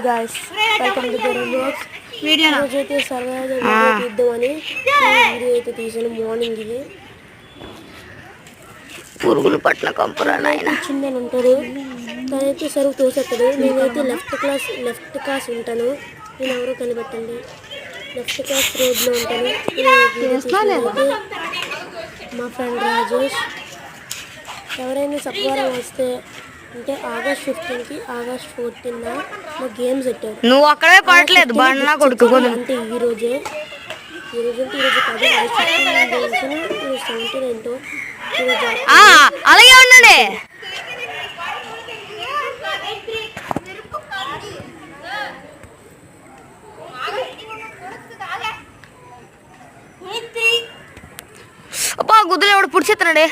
Guys welcome to the vlogs video రోజైతే సరదాగా video తీద్దామని వీడియో అయితే తీసాను. మార్నింగ్ ఇది పురుగులు పట్టిన కంపరా నాయన చిన్నని ఉంటాడు తనైతే సరుకు తోసేస్తాడు. నేనైతే లెఫ్ట్ క్లాస్ ఉంటాను. నేను ఎవరో కనిపెట్టండి. లెఫ్ట్ క్లాస్ రోడ్లో ఉంటాను. మా ఫ్రెండ్ రాజేష్. ఎవరైనా సబ్వారం వస్తే అంటే ఆగస్ట్ 15కి ఆగస్ట్ 14న మా గేమ్స్ పెట్టారు. నువ్వు అక్కడే పడట్లేదు బండ్లా కొడుకు అంటే ఈ రోజు కాదు ఏంటో అలాగే ఉండండి. అబ్బా గుద్దులు ఎవడు పుడిచేస్తున్నాడే.